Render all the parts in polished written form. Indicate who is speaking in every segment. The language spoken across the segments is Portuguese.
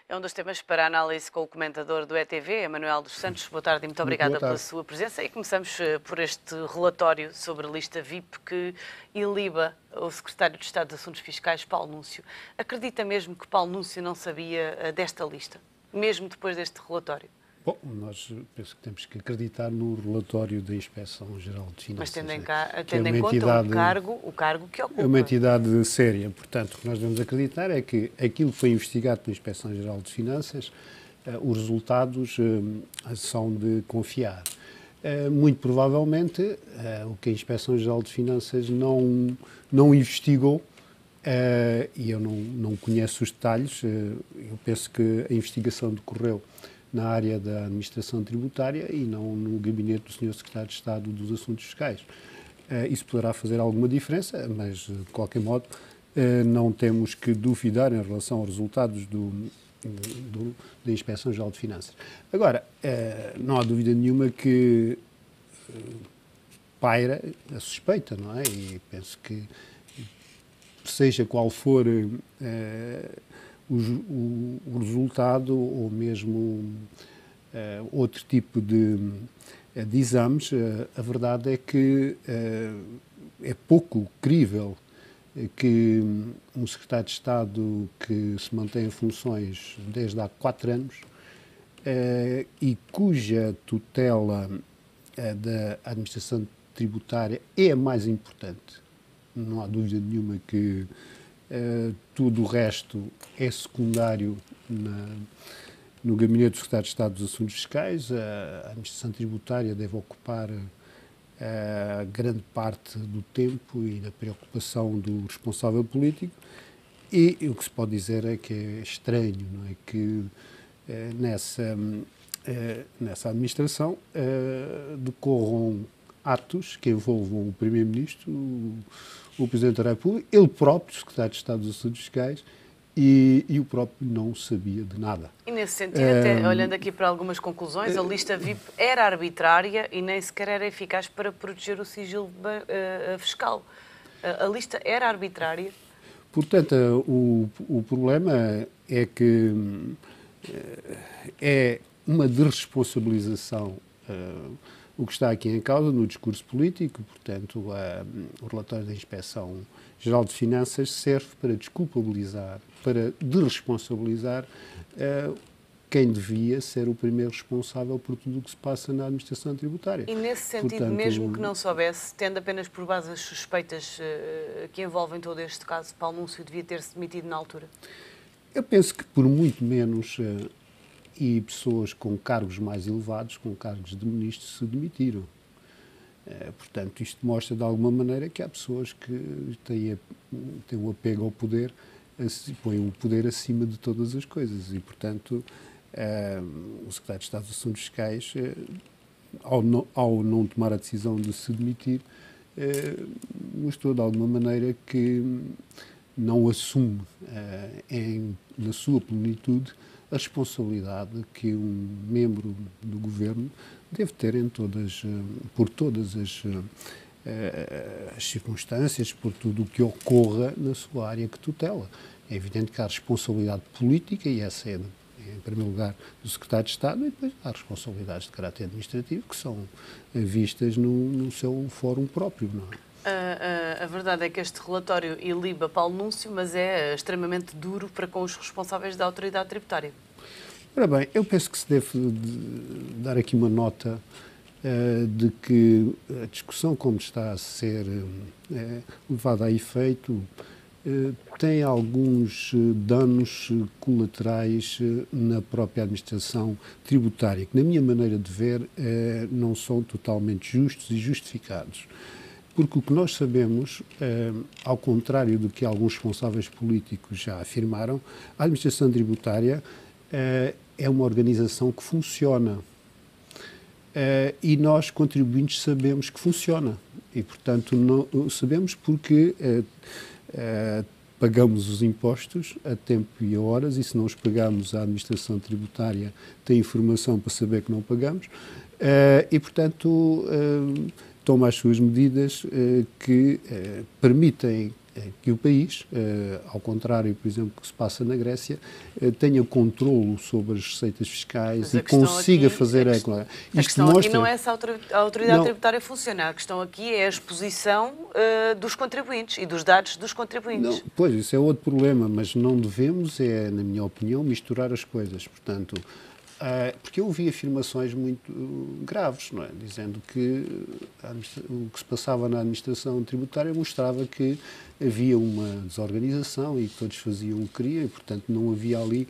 Speaker 1: É um dos temas para análise com o comentador do ETV, Emanuel dos Santos. Boa tarde e muito obrigada pela sua presença. E começamos por este relatório sobre a lista VIP que iliba o secretário de Estado dos Assuntos Fiscais, Paulo Núncio. Acredita mesmo que Paulo Núncio não sabia desta lista, mesmo depois deste relatório?
Speaker 2: Bom, nós penso que temos que acreditar no relatório da Inspeção-Geral de Finanças.
Speaker 1: Mas tendo em conta o cargo que ocupa.
Speaker 2: É uma entidade séria. Portanto, o que nós devemos acreditar é que aquilo que foi investigado pela Inspeção-Geral de Finanças, os resultados são de confiar. Muito provavelmente, o que a Inspeção-Geral de Finanças não investigou, e eu não conheço os detalhes, eu penso que a investigação decorreu na área da administração tributária e não no gabinete do Sr. Secretário de Estado dos Assuntos Fiscais. Isso poderá fazer alguma diferença, mas, de qualquer modo, não temos que duvidar em relação aos resultados da Inspeção-Geral de Finanças. Agora, não há dúvida nenhuma que paira a suspeita, não é? E penso que, seja qual for o resultado ou mesmo outro tipo de exames, a verdade é que é pouco crível que um secretário de Estado que se mantém em funções desde há 4 anos e cuja tutela da administração tributária é a mais importante, não há dúvida nenhuma que tudo o resto é secundário no gabinete do Secretário de Estado dos Assuntos Fiscais. A administração tributária deve ocupar grande parte do tempo e da preocupação do responsável político, e o que se pode dizer é que é estranho, não é, que nessa administração decorram atos que envolvam o Primeiro-Ministro, o Presidente da República, ele próprio, Secretário de Estado dos Assuntos Fiscais, e o próprio não sabia de nada.
Speaker 1: E nesse sentido, até olhando aqui para algumas conclusões, a lista VIP era arbitrária e nem sequer era eficaz para proteger o sigilo fiscal. A lista era arbitrária?
Speaker 2: Portanto, o problema é que é uma desresponsabilização o que está aqui em causa no discurso político. Portanto, o relatório da Inspeção-Geral de Finanças serve para desculpabilizar, para desresponsabilizar quem devia ser o primeiro responsável por tudo o que se passa na administração tributária.
Speaker 1: E nesse sentido, portanto, mesmo que não soubesse, tendo apenas por base as suspeitas que envolvem todo este caso, Paulo Núncio devia ter-se demitido na altura?
Speaker 2: Eu penso que por muito menos e pessoas com cargos mais elevados, com cargos de ministro, se demitiram. Portanto, isto mostra de alguma maneira que há pessoas que têm um apego ao poder, põem o poder acima de todas as coisas e, portanto, o Secretário de Estado dos Assuntos Fiscais, ao não tomar a decisão de se demitir, mostrou de alguma maneira que não assume na sua plenitude a responsabilidade que um membro do governo deve ter por todas as circunstâncias, por tudo o que ocorra na sua área que tutela. É evidente que há responsabilidade política, e essa é, em primeiro lugar, do Secretário de Estado, e depois há responsabilidades de caráter administrativo que são vistas no seu fórum próprio, não é?
Speaker 1: A verdade é que este relatório iliba Paulo Núncio, mas é extremamente duro para com os responsáveis da autoridade tributária.
Speaker 2: Ora bem, eu penso que se deve dar aqui uma nota de que a discussão como está a ser levada a efeito tem alguns danos colaterais na própria administração tributária, que, na minha maneira de ver, não são totalmente justos e justificados. Porque o que nós sabemos, ao contrário do que alguns responsáveis políticos já afirmaram, a administração tributária é uma organização que funciona. E nós, contribuintes, sabemos que funciona. E, portanto, não sabemos porque pagamos os impostos a tempo e a horas, e se não os pagamos, a administração tributária tem informação para saber que não pagamos. E, portanto, toma as suas medidas que permitem que o país, ao contrário, por exemplo, que se passa na Grécia, tenha controlo sobre as receitas fiscais e consiga fazer...
Speaker 1: A questão aqui não é se a autoridade tributária funciona, a questão aqui é a exposição dos contribuintes e dos dados dos contribuintes.
Speaker 2: Não, pois, isso é outro problema, mas não devemos, na minha opinião, misturar as coisas. Portanto, porque eu ouvi afirmações muito graves, não é? Dizendo que o que se passava na administração tributária mostrava que havia uma desorganização e que todos faziam o que queriam e, portanto, não havia ali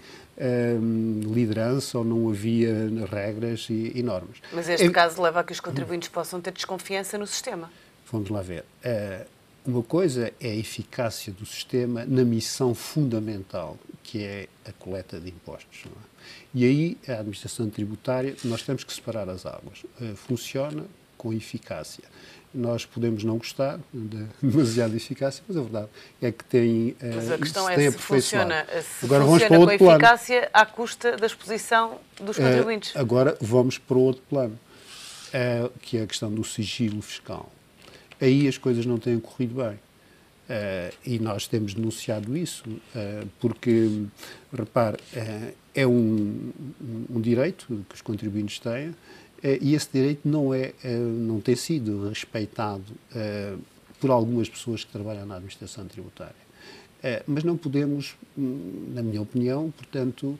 Speaker 2: liderança ou não havia regras e normas.
Speaker 1: Mas este caso leva a que os contribuintes possam ter desconfiança no sistema.
Speaker 2: Vamos lá ver. Uma coisa é a eficácia do sistema na missão fundamental, que é a coleta de impostos. Não é? E aí, a administração tributária, nós temos que separar as águas. Funciona com eficácia. Nós podemos não gostar de demasiada eficácia, mas a verdade é que tem
Speaker 1: Mas a questão é se funciona
Speaker 2: com
Speaker 1: eficácia à custa da exposição dos contribuintes.
Speaker 2: Agora vamos para o outro plano, que é a questão do sigilo fiscal. Aí as coisas não têm corrido bem. E nós temos denunciado isso, porque, repare, é um direito que os contribuintes têm e esse direito não tem sido respeitado por algumas pessoas que trabalham na administração tributária. Mas não podemos, na minha opinião, portanto,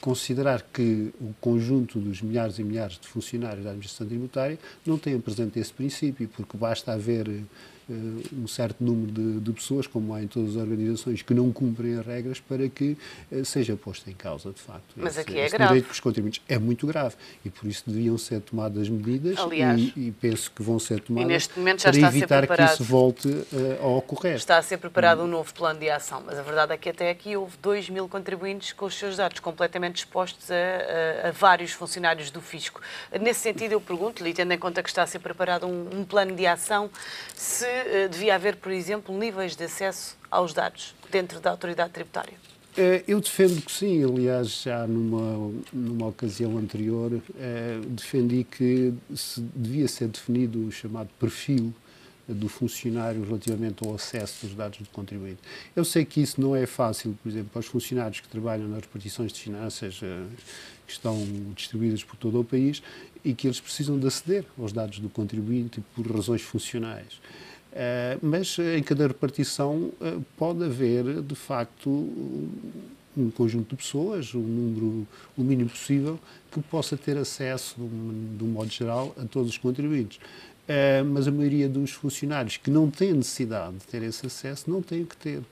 Speaker 2: considerar que o conjunto dos milhares e milhares de funcionários da administração tributária não tenham presente esse princípio, porque basta haver um certo número de pessoas, como há em todas as organizações, que não cumprem as regras para que seja posto em causa, de facto.
Speaker 1: Mas aqui é grave.
Speaker 2: Direito dos contribuintes é muito grave e por isso deviam ser tomadas medidas.
Speaker 1: Aliás,
Speaker 2: e penso que vão ser tomadas
Speaker 1: neste momento já
Speaker 2: para
Speaker 1: está
Speaker 2: evitar
Speaker 1: a ser preparado,
Speaker 2: que isso volte a ocorrer.
Speaker 1: Está a ser preparado um novo plano de ação, mas a verdade é que até aqui houve 2.000 contribuintes com os seus dados completamente expostos a vários funcionários do fisco. Nesse sentido, eu pergunto-lhe, tendo em conta que está a ser preparado um plano de ação, se devia haver, por exemplo, níveis de acesso aos dados dentro da autoridade tributária.
Speaker 2: Eu defendo que sim. Aliás, já numa ocasião anterior, defendi que devia ser definido o chamado perfil do funcionário relativamente ao acesso dos dados do contribuinte. Eu sei que isso não é fácil, por exemplo, para os funcionários que trabalham nas repartições de finanças que estão distribuídas por todo o país e que eles precisam de aceder aos dados do contribuinte por razões funcionais. Mas em cada repartição pode haver, de facto, um conjunto de pessoas, um número o mínimo possível, que possa ter acesso, de um modo geral, a todos os contribuintes. Mas a maioria dos funcionários que não têm necessidade de ter esse acesso não têm que ter.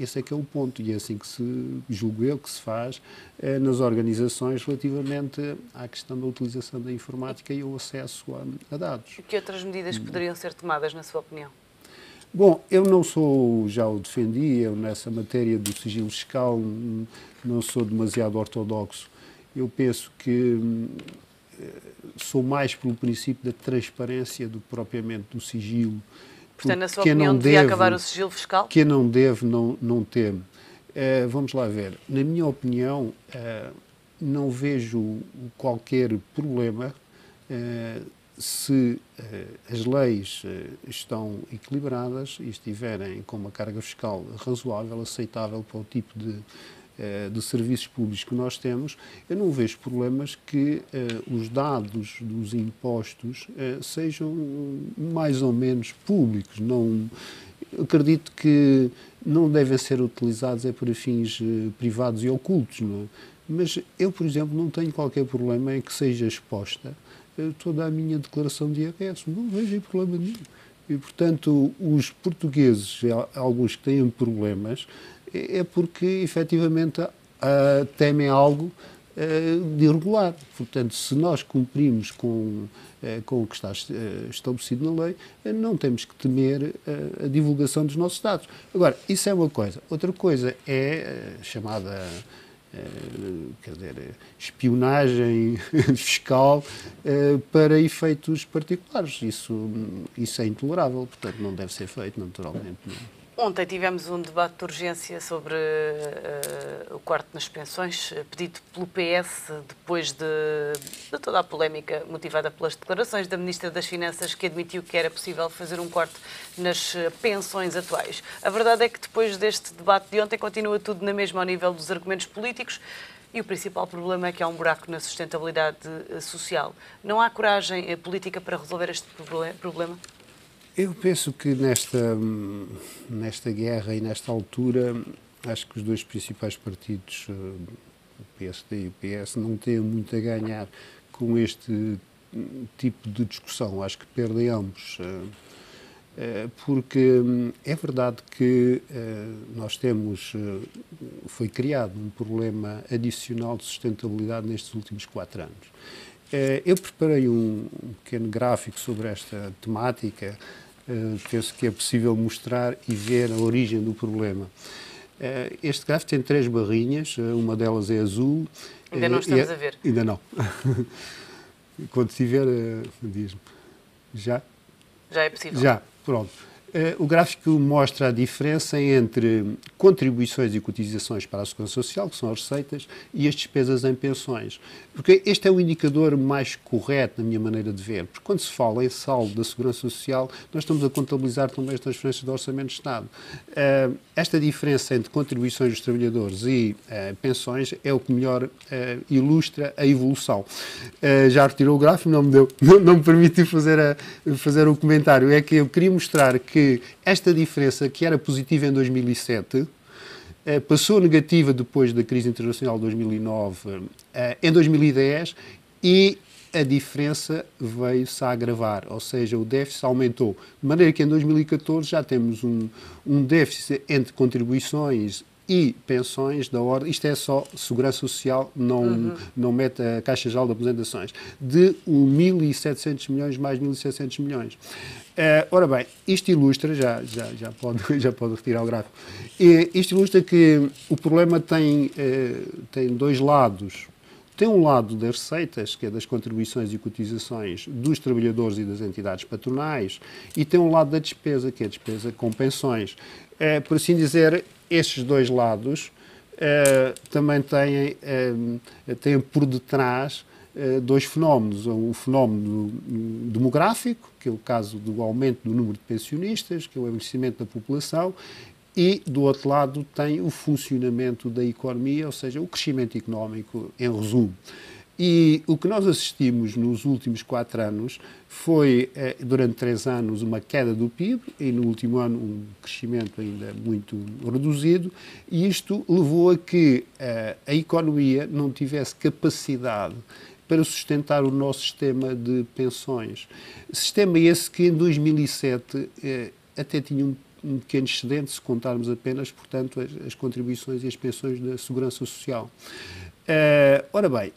Speaker 2: Esse é que é o ponto, e é assim que julgo eu, que se faz nas organizações relativamente à questão da utilização da informática e o acesso a dados.
Speaker 1: Que outras medidas poderiam ser tomadas, na sua opinião?
Speaker 2: Bom, eu não sou, já o defendi, eu nessa matéria do sigilo fiscal não sou demasiado ortodoxo. Eu penso que sou mais pelo princípio da transparência do que propriamente do sigilo.
Speaker 1: Portanto, na sua opinião, devia acabar o sigilo fiscal?
Speaker 2: Quem não deve, não teme. Vamos lá ver. Na minha opinião, não vejo qualquer problema se as leis estão equilibradas e estiverem com uma carga fiscal razoável, aceitável para o tipo de serviços públicos que nós temos. Eu não vejo problemas que os dados dos impostos sejam mais ou menos públicos. Eu acredito que não devem ser utilizados para fins privados e ocultos. Não é? Mas eu, por exemplo, não tenho qualquer problema em que seja exposta toda a minha declaração de IRS. Não vejo problema nenhum. E, portanto, os portugueses, alguns que têm problemas, é porque, efetivamente, temem algo de irregular. Portanto, se nós cumprimos com o que está estabelecido na lei, não temos que temer a divulgação dos nossos dados. Agora, isso é uma coisa. Outra coisa é chamada espionagem fiscal para efeitos particulares. Isso é intolerável, portanto, não deve ser feito, naturalmente. Não.
Speaker 1: Ontem tivemos um debate de urgência sobre o corte nas pensões, pedido pelo PS, depois de toda a polémica motivada pelas declarações da Ministra das Finanças, que admitiu que era possível fazer um corte nas pensões atuais. A verdade é que depois deste debate de ontem continua tudo na mesma ao nível dos argumentos políticos e o principal problema é que há um buraco na sustentabilidade social. Não há coragem política para resolver este problema?
Speaker 2: Eu penso que nesta guerra e nesta altura, acho que os dois principais partidos, o PSD e o PS, não têm muito a ganhar com este tipo de discussão. Acho que perdem ambos. Porque é verdade que nós foi criado um problema adicional de sustentabilidade nestes últimos 4 anos. Eu preparei um pequeno gráfico sobre esta temática. Penso que é possível mostrar e ver a origem do problema. Este gráfico tem 3 barrinhas, uma delas é azul.
Speaker 1: Ainda não estamos a ver.
Speaker 2: Ainda não. Quando tiver, diz-me. Já?
Speaker 1: Já é possível.
Speaker 2: Já, pronto. O gráfico mostra a diferença entre contribuições e cotizações para a Segurança Social, que são as receitas, e as despesas em pensões. Porque este é o indicador mais correto, na minha maneira de ver. Porque quando se fala em saldo da Segurança Social, nós estamos a contabilizar também as transferências do Orçamento de Estado. Esta diferença entre contribuições dos trabalhadores e pensões é o que melhor ilustra a evolução. Já retirou o gráfico, não me permitiu fazer o comentário. É que eu queria mostrar que esta diferença, que era positiva em 2007, passou negativa depois da crise internacional de 2009, em 2010, e a diferença veio-se a agravar, ou seja, o déficit aumentou. De maneira que em 2014 já temos um déficit entre contribuições e pensões da ordem, isto é só Segurança Social, não mete a Caixa Geral de Aposentações, de 1.700 milhões mais 1.700 milhões. Ora bem, isto ilustra, já pode retirar o gráfico, isto ilustra que o problema tem 2 lados. Tem um lado das receitas, que é das contribuições e cotizações dos trabalhadores e das entidades patronais, e tem um lado da despesa, que é a despesa com pensões. Por assim dizer, estes 2 lados também têm por detrás 2 fenómenos. O fenómeno demográfico, que é o caso do aumento do número de pensionistas, que é o envelhecimento da população, e, do outro lado, tem o funcionamento da economia, ou seja, o crescimento económico, em resumo. E o que nós assistimos nos últimos 4 anos foi, durante 3 anos, uma queda do PIB e, no último ano, um crescimento ainda muito reduzido, e isto levou a que a economia não tivesse capacidade para sustentar o nosso sistema de pensões. Sistema esse que, em 2007, até tinha um pequeno excedente, se contarmos apenas, portanto, as contribuições e as pensões da Segurança Social. Ora bem,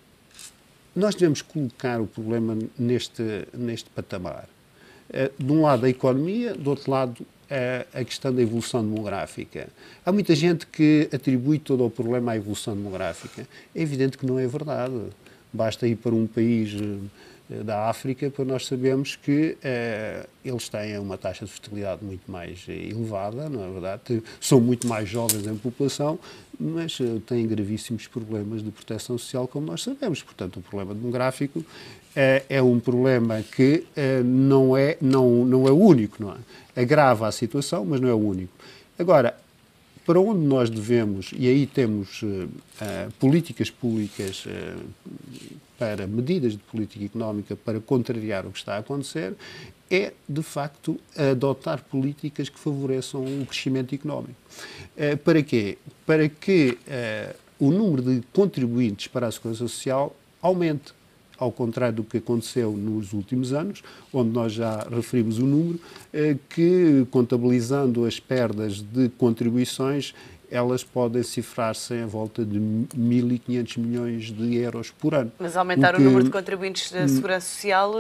Speaker 2: nós devemos colocar o problema neste patamar. De um lado, a economia, do outro lado, a questão da evolução demográfica. Há muita gente que atribui todo o problema à evolução demográfica. É evidente que não é verdade. Basta ir para um país da África para nós sabermos que eles têm uma taxa de fertilidade muito mais elevada, não é verdade? São muito mais jovens em população, mas têm gravíssimos problemas de proteção social, como nós sabemos. Portanto, o problema demográfico é um problema que não é o único, não é? Agrava a situação, mas não é o único. Agora, para onde nós devemos, e aí temos políticas públicas para medidas de política económica para contrariar o que está a acontecer, é, de facto, adotar políticas que favoreçam o crescimento económico. Para quê? Para que o número de contribuintes para a Segurança Social aumente. Ao contrário do que aconteceu nos últimos anos, onde nós já referimos o número, que, contabilizando as perdas de contribuições, elas podem cifrar-se em volta de 1.500 milhões de euros por ano.
Speaker 1: Mas aumentar o número de contribuintes da Segurança Social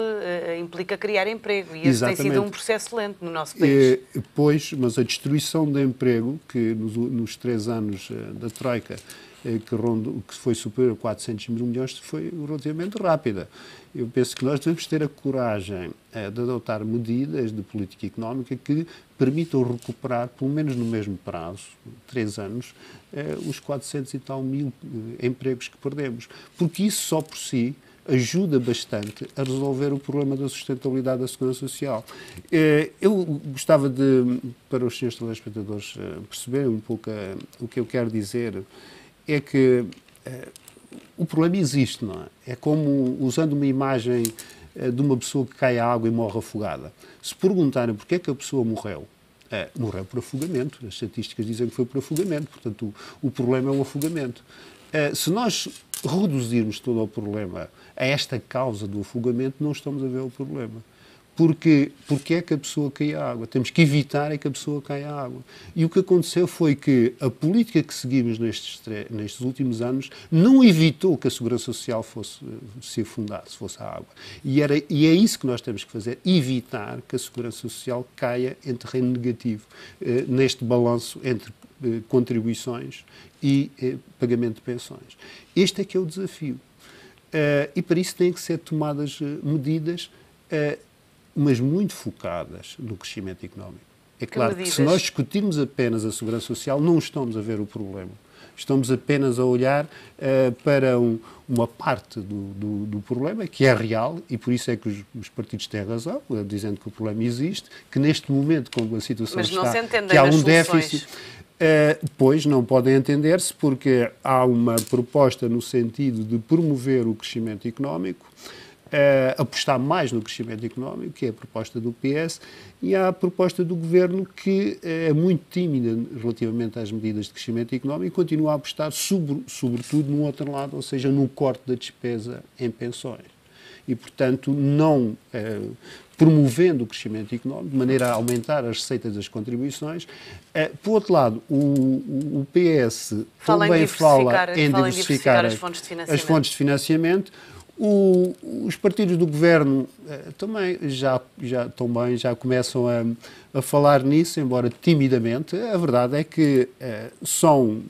Speaker 1: implica criar emprego, e esse tem sido um processo lento no nosso país.
Speaker 2: Pois, mas a destruição de emprego, que nos 3 anos da Troika que foi superior a 400 mil milhões, foi relativamente rápida. Eu penso que nós devemos ter a coragem de adotar medidas de política económica que permitam recuperar, pelo menos no mesmo prazo, 3 anos, os 400 e tal mil empregos que perdemos. Porque isso só por si ajuda bastante a resolver o problema da sustentabilidade da Segurança Social. Eu gostava de, para os senhores telespectadores perceberem um pouco o que eu quero dizer, é que o problema existe, não é? É como, usando uma imagem de uma pessoa que cai à água e morre afogada. Se perguntarem porquê é que a pessoa morreu, morreu por afogamento. As estatísticas dizem que foi por afogamento. Portanto, o problema é o afogamento. Se nós reduzirmos todo o problema a esta causa do afogamento, não estamos a ver o problema. Porque é que a pessoa cai à água? Temos que evitar que a pessoa caia à água. E o que aconteceu foi que a política que seguimos nestes últimos anos não evitou que a Segurança Social se afundasse, fosse à água. E é isso que nós temos que fazer, evitar que a Segurança Social caia em terreno negativo, neste balanço entre contribuições e pagamento de pensões. Este é que é o desafio. E para isso têm que ser tomadas medidas, mas muito focadas no crescimento económico. É claro que se nós discutirmos apenas a Segurança Social, não estamos a ver o problema. Estamos apenas a olhar para uma parte do problema, que é real, e por isso é que os partidos têm razão, dizendo que o problema existe, que neste momento, como a situação está, que há um déficit. Pois não podem entender-se, porque há uma proposta no sentido de promover o crescimento económico, apostar mais no crescimento económico, que é a proposta do PS, e há a proposta do Governo, que é muito tímida relativamente às medidas de crescimento económico e continua a apostar sobretudo no outro lado, ou seja, no corte da despesa em pensões. E, portanto, não promovendo o crescimento económico, de maneira a aumentar as receitas das contribuições. Por outro lado, o PS também fala em diversificar as fontes de financiamento. Os partidos do Governo também já começam a falar nisso, embora timidamente. A verdade é que são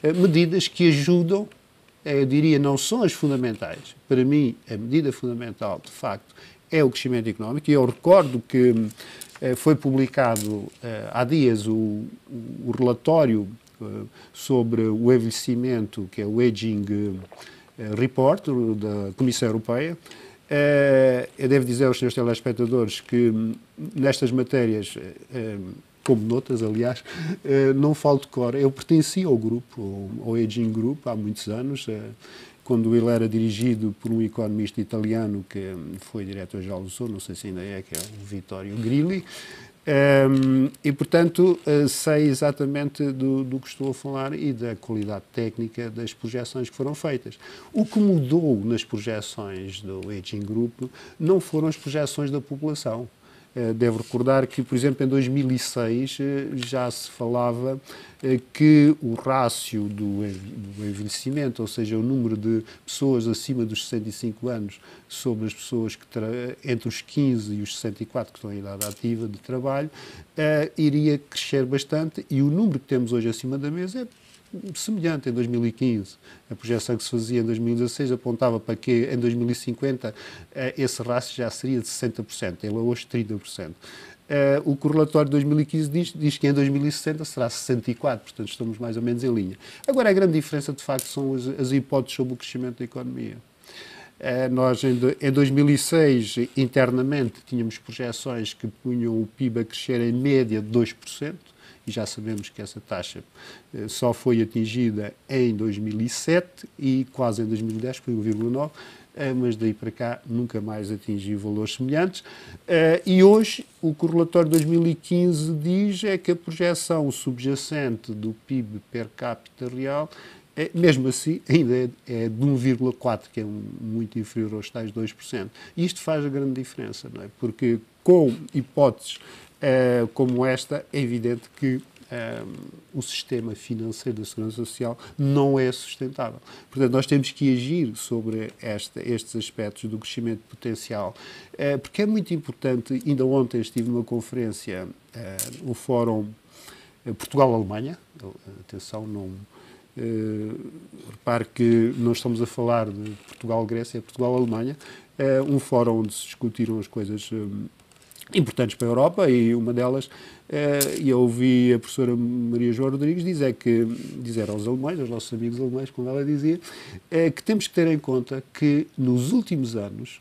Speaker 2: medidas que ajudam, eu diria, não são as fundamentais. Para mim, a medida fundamental, de facto, é o crescimento económico. E eu recordo que foi publicado há dias o relatório sobre o envelhecimento, que é o Aging Report da Comissão Europeia. Eu devo dizer aos senhores telespectadores que nestas matérias, como noutras, aliás, não falo de cor. Eu pertenci ao grupo, ao Aging Group, há muitos anos, quando ele era dirigido por um economista italiano que foi diretor-geral do SOR, não sei se ainda é, que é o Vittorio Grilli. E, portanto, sei exatamente do que estou a falar e da qualidade técnica das projeções que foram feitas. O que mudou nas projeções do Aging Group não foram as projeções da população. Devo recordar que, por exemplo, em 2006 já se falava que o rácio do envelhecimento, ou seja, o número de pessoas acima dos 65 anos sobre as pessoas entre os 15 e os 64 que estão em idade ativa de trabalho, iria crescer bastante, e o número que temos hoje acima da mesa é semelhante. Em 2015, a projeção que se fazia em 2016 apontava para que em 2050 esse rácio já seria de 60%, ele é hoje 30%. O correlatório de 2015 diz que em 2060 será 64%, portanto estamos mais ou menos em linha. Agora, a grande diferença, de facto, são as hipóteses sobre o crescimento da economia. Nós, em 2006, internamente, tínhamos projeções que punham o PIB a crescer em média de 2%, e já sabemos que essa taxa só foi atingida em 2007 e quase em 2010, foi 1,9%, mas daí para cá nunca mais atingiu valores semelhantes. E hoje, o correlatório de 2015 diz que a projeção subjacente do PIB per capita real, mesmo assim, ainda é de 1,4%, que é muito inferior aos tais 2%. E isto faz a grande diferença, não é? Porque com hipóteses como esta, é evidente que o sistema financeiro da Segurança Social não é sustentável. Portanto, nós temos que agir sobre estes aspectos do crescimento potencial, porque é muito importante. Ainda ontem estive numa conferência, o Fórum Portugal-Alemanha, atenção, Repare que não estamos a falar de Portugal-Grécia, é Portugal-Alemanha, um fórum onde se discutiram as coisas importantes para a Europa, e uma delas, eu ouvi a professora Maria João Rodrigues dizer aos alemães, aos nossos amigos alemães, como ela dizia, que temos que ter em conta que nos últimos anos,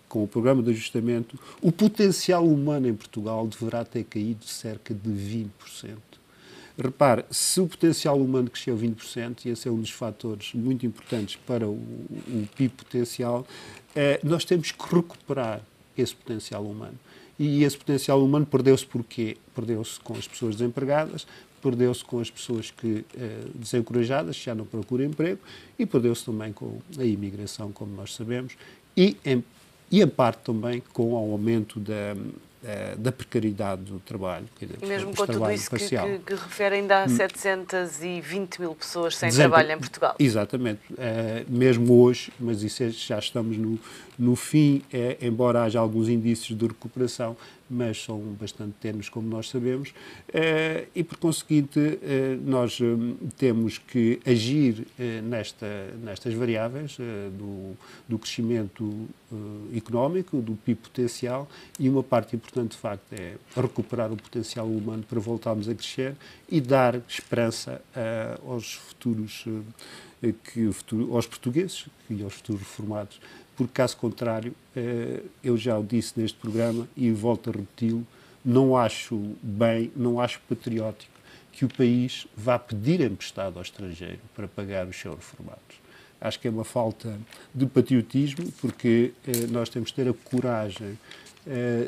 Speaker 2: com o programa de ajustamento, o potencial humano em Portugal deverá ter caído cerca de 20%. Repare, se o potencial humano cresceu 20%, e esse é um dos fatores muito importantes para o PIB potencial, nós temos que recuperar esse potencial humano. E esse potencial humano perdeu-se porquê? Perdeu-se com as pessoas desempregadas, perdeu-se com as pessoas desencorajadas, que já não procuram emprego, e perdeu-se também com a imigração, como nós sabemos, e em parte também com o aumento da precariedade do trabalho.
Speaker 1: E mesmo com tudo isso que refere, ainda há 720 mil pessoas sem trabalho em Portugal.
Speaker 2: Exatamente. Mesmo hoje, mas isso já estamos no fim, embora haja alguns indícios de recuperação, mas são bastante tenues, como nós sabemos, e por conseguinte nós temos que agir nestas variáveis do crescimento económico, do PIB potencial, e uma parte importante, de facto, é recuperar o potencial humano para voltarmos a crescer e dar esperança aos aos portugueses e aos futuros reformados, porque, caso contrário, eu já o disse neste programa e volto a repeti-lo, não acho bem, não acho patriótico que o país vá pedir emprestado ao estrangeiro para pagar os seus reformados. Acho que é uma falta de patriotismo, porque nós temos que ter a coragem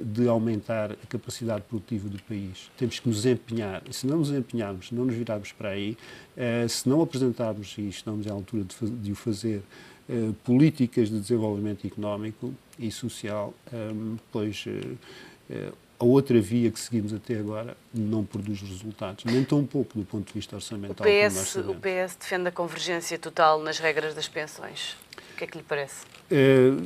Speaker 2: de aumentar a capacidade produtiva do país. Temos que nos empenhar. E se não nos empenharmos, se não nos virarmos para aí, se não apresentarmos, e estamos à altura de o fazer, políticas de desenvolvimento económico e social, pois a outra via que seguimos até agora não produz resultados, nem tão pouco do ponto de vista orçamental.
Speaker 1: O PS defende a convergência total nas regras das pensões. O que é que lhe parece?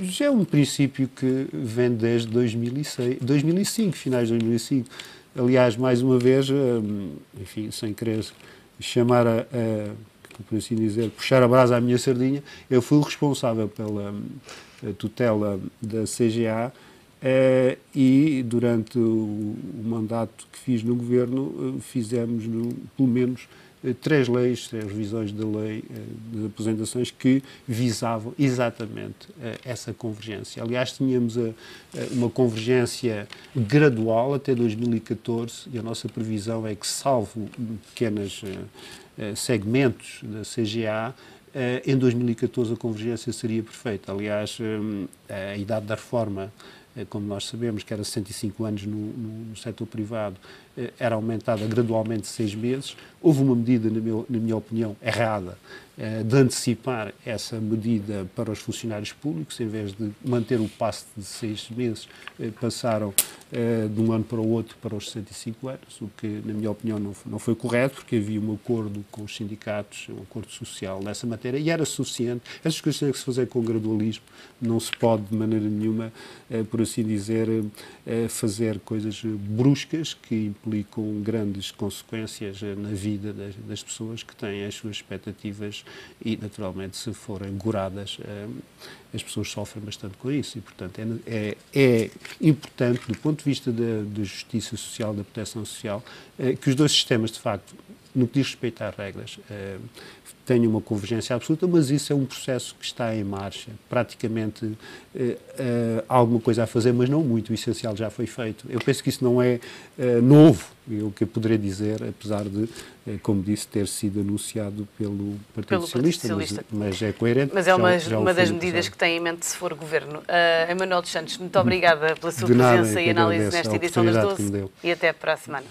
Speaker 2: Já é um princípio que vem desde 2005, finais de 2005. Aliás, mais uma vez, enfim, sem querer chamar por assim dizer, puxar a brasa à minha sardinha, eu fui o responsável pela tutela da CGA, e durante o mandato que fiz no governo fizemos pelo menos 3 revisões da lei de aposentações que visavam exatamente essa convergência. Aliás, tínhamos uma convergência gradual até 2014, e a nossa previsão é que, salvo pequenos segmentos da CGA, em 2014 a convergência seria perfeita. Aliás, a idade da reforma, como nós sabemos, que era 65 anos no setor privado, era aumentada gradualmente 6 meses. Houve uma medida, na minha opinião, errada, de antecipar essa medida para os funcionários públicos. Em vez de manter o passo de 6 meses, passaram de um ano para o outro para os 65 anos, o que, na minha opinião, não foi correto, porque havia um acordo com os sindicatos, um acordo social nessa matéria, e era suficiente. Essas coisas têm que se fazer com gradualismo, não se pode, de maneira nenhuma, por assim dizer, fazer coisas bruscas que implicam grandes consequências na vida das pessoas que têm as suas expectativas, e, naturalmente, se forem goradas, as pessoas sofrem bastante com isso. E, portanto, é importante, do ponto de vista da justiça social, da proteção social, que os dois sistemas, de facto, no que diz respeito às regras, tenham uma convergência absoluta, mas isso é um processo que está em marcha. Praticamente há alguma coisa a fazer, mas não muito. O essencial já foi feito. Eu penso que isso não é novo, o que eu poderia dizer, apesar de, como disse, ter sido anunciado pelo Partido Socialista. Mas é coerente.
Speaker 1: Mas é uma das medidas que tem em mente se for governo. Emanuel dos Santos, muito obrigada pela sua presença e análise nesta edição das 12, e até para a semana.